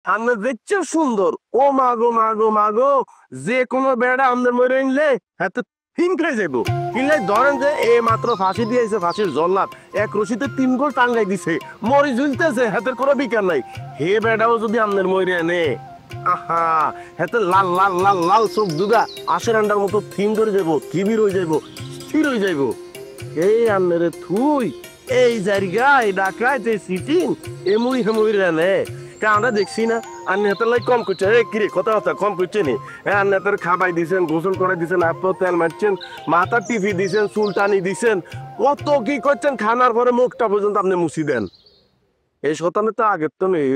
আমরা দেখছে সুন্দর ও মাগো মাগো মাগো যে কোনো বেড়া আমাদের মরে নিলে এত হিংকে যাবো কিনলে ধরেন যে এ মাত্র ফাঁসি দিয়েছে ফাঁসির জল্লাদ এক রশিতে 3 গোল টাঙ্গাই দিছে মরি ঝুলতেছে হাতের কোনো বিকার নাই হে বেড়াও যদি আমাদের মরে আনে আহা হাতে লাল লাল লাল লাল চোখ দুগা আশের আন্ডার মতো থিম ধরে যাবো কিবির হয়ে যাবো স্থির হয়ে যাইবো এই আন্নারে থুই এই জায়গায় ডাকাইতে সিটিং এমুই হেমুই রে আমরা দেখছি না আর নেতার লাই কম করছে কিরে কথা কথা কম করছে নি হ্যাঁ নেতার খাবাই দিছেন গোসল করে দিছেন আপনার তেল মারছেন মাথার টিফি দিছেন চুলটানি দিছেন কত কি করছেন খানার পরে মুখটা পর্যন্ত আপনি মুছি দেন এই শতানে তো আগের তো নেই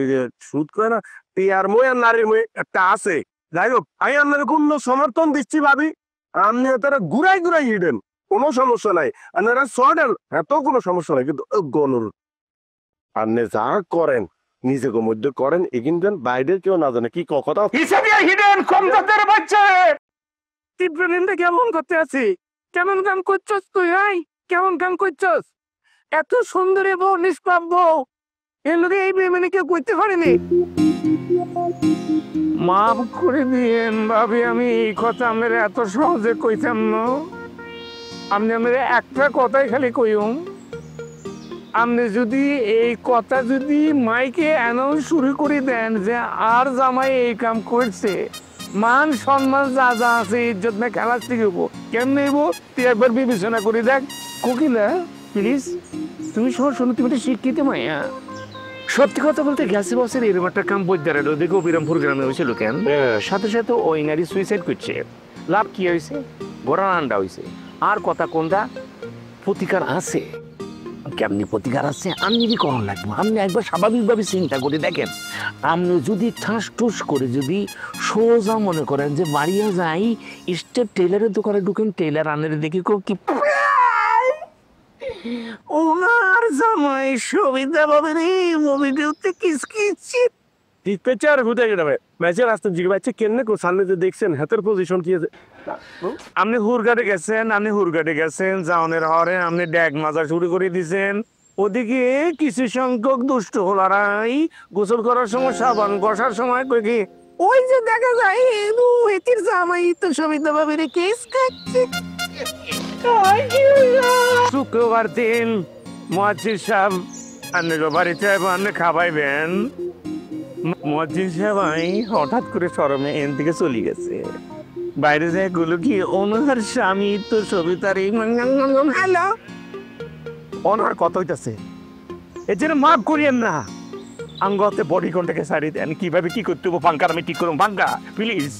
সুদ করে না টিয়ার মই আর নারীর মই একটা আছে যাই হোক আমি আপনার কোন সমর্থন দিচ্ছি ভাবি আপনি তারা ঘুরাই ঘুরাই হিডেন কোনো সমস্যা নাই আপনারা সরেন এত কোনো সমস্যা নাই কিন্তু গণর আপনি যা করেন নিজেকে মধ্যে করেন এগিন দেন বাইরের কেউ না জানে কি কথা হিসেবে হিডেন কম জাতের বাচ্চা তীব্রনিন্দা কেমন করতে আছি কেমন কাম করছস তুই আই কেমন কাম করছস এত সুন্দর বউ নিষ্পাপ বউ এর লোকে এই মানে কেউ করতে পারেনি মাফ করে দিয়েন ভাবি আমি এই কথা আমরা এত সহজে কইতাম না আপনি আমরা একটা কথাই খালি কইম আপনি যদি এই কথা যদি মাইকে অ্যানাউন্স শুরু করে দেন যে আর জামাই এই কাম করছে মান সম্মান যা যা আছে ইজ্জত না খেলার থেকে কেমন নেব তুই একবার বিবেচনা করে দেখ কোকিলা প্লিজ তুমি শোনো তুমি একটা শিক্ষিত মাইয়া সত্যি কথা বলতে গেছে বছর এরকম একটা কাম বৈদ্যারের ওদিকে অবিরামপুর গ্রামে হয়েছিল কেন সাথে সাথে ওই নারী সুইসাইড করছে লাভ কি হয়েছে গোড়া আন্ডা হয়েছে আর কথা কোনটা প্রতিকার আছে কেমনি প্রতিকার আছে আপনি কি করণ লাগবে আপনি একবার স্বাভাবিকভাবে চিন্তা করে দেখেন আপনি যদি ঠাস টুস করে যদি সোজা মনে করেন যে বাড়িয়ে যাই স্টেপ টেইলারের দোকানে ঢুকেন টেইলার আনের দেখি কি ওনার জামাই সুবিধা পাবে রে মুভিতে কিসকিছি পিকচার ঘুরে গেবে ম্যাচের রাস্তা জিগে বাচ্চা কেন কো সামনে যে দেখছেন হাতের পজিশন কি আছে আপনি হুরগাটে গেছেন জাউনের হরে আপনি ড্যাগ মাজা শুরু করে দিয়েছেন ওদিকে কিছু সংখ্যক দুষ্ট হলারাই গোসল করার সময় সাবান ঘষার সময় কই কি ওই যে দেখা যায় এতির জামাই তো সুবিধা পাবে রে কেস কাটছে শুক্রবার দিন মুয়াজ্জিন সাহেব আপনি বাড়িতে আপনি খাওয়াইবেন মুয়াজ্জিন সাহেব হঠাৎ করে শরমে এন থেকে চলে গেছে বাইরে যায় গুলো কি ওনার স্বামী তো সবিতার হ্যালো ওনার কথা হইতাছে এর জন্য মাফ করিয়েন না আঙ্গতে বডি কন্টাকে সারি দেন কিভাবে কি করতে হবো পাঙ্কার আমি ঠিক করুন পাঙ্কা প্লিজ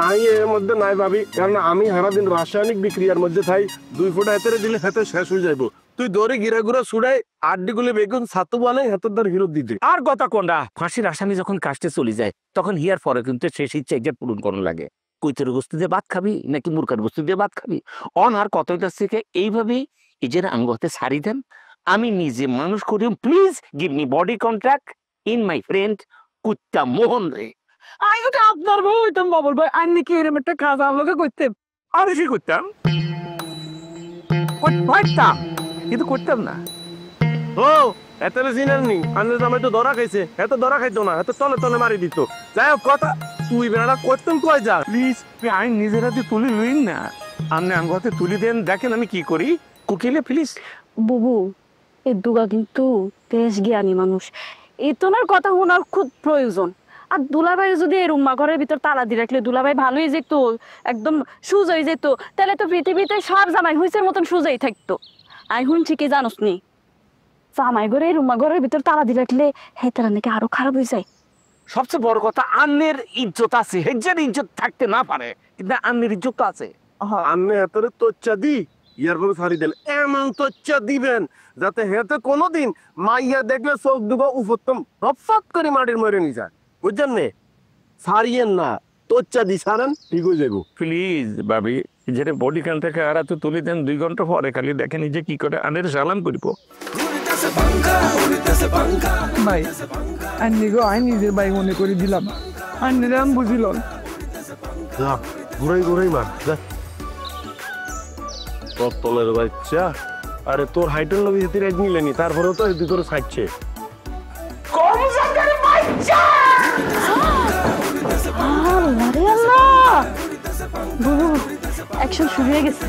আমি এর মধ্যে নাই ভাবি কারণ আমি সারাদিন রাসায়নিক বিক্রিয়ার মধ্যে থাই 2 ফুটা হাতে দিলে হাতে শেষ হয়ে যাইব তুই দৌড়ে গিরা গুড়া ছুড়াই আড্ডিগুলি বেগুন ছাতু বানাই হাতের দ্বার হিরো দিতে আর কথা কোনটা ফাঁসির আসামি যখন কাস্টে চলে যায় তখন হিয়ার পরে কিন্তু শেষ ইচ্ছা এটা পূরণ করানো লাগে কৈতের বস্তু দিয়ে ভাত খাবি নাকি মুরকার বস্তু দিয়ে ভাত খাবি আর কতটা থেকে এইভাবেই এই যে আঙ্গ হাতে সারি দেন আমি নিজে মানুষ করি please give me body contract in my friend কুত্তা মোহন রে ওটা আপনার বউ হইতাম বাবুল ভাই আইনি কি এরকম একটা কাজ আমাকে করতেন আর কি করতাম কিন্তু করতাম না ও এত চিনেননি আমি জামাই তো ধরা খাইছে এত ধরা খাইতো না এত তলে তলে মারি দিত যাই হোক কথা তুই বেড়া করতেন কয় যা প্লিজ আইন নিজের হাতে তুলে লইন না আপনি আমার হাতে তুলে দেন দেখেন আমি কি করি কুকিলে প্লিজ বুবু এই দুগা কিন্তু বেশ জ্ঞানী মানুষ এই তোমার কথা শোনার খুব প্রয়োজন আর দুলাভাই যদি এই রুম্মা ঘরের ভিতর তালা দিয়ে রাখলে দুলাভাই ভালোই যেত একদম সুজ হয়ে যেত তাহলে তো পৃথিবীতে সব জামাই হুইসের মতন সুজেই থাকতো আই শুনছি কি জানোস নি জামাই ঘরে এই রুম্মা ঘরের ভিতর তালা দিয়ে রাখলে হেতারা নাকি আরো খারাপ হয়ে যায় সবচেয়ে বড় কথা আন্নের ইজ্জত আছে হেজার ইজ্জত থাকতে না পারে কিন্তু আন্নের ইজ্জত আছে আন্নে হেতারে তোচ্চা দি ইয়ার ভাবে সারি দেন এমন তোচ্চা দিবেন যাতে হেতে কোনোদিন মাইয়া দেখলে চোখ দুটো উপরতম হফাত করে মাটির মরে নি যায় বুঝছেন নে সারিয়েন না তোচ্চা দি সারেন ঠিক হয়ে যাবো প্লিজ ভাবি যেটা বডি কান থেকে আর তো তুলে দেন 2 ঘন্টা পরে খালি দেখেন যে কি করে আনের সালাম করিব ভাই আন্নিগো আই নিজের ভাই মনে করে দিলাম আন্নিরে আমি বুঝিল ঘুরাই মার তলের বাচ্চা আরে তোর হাইটের লবি হেতে রেড নিলেনি তারপরেও তো হেতে তোর ছাড়ছে কম জায়গার বাচ্চা শুরু হয়ে গেছে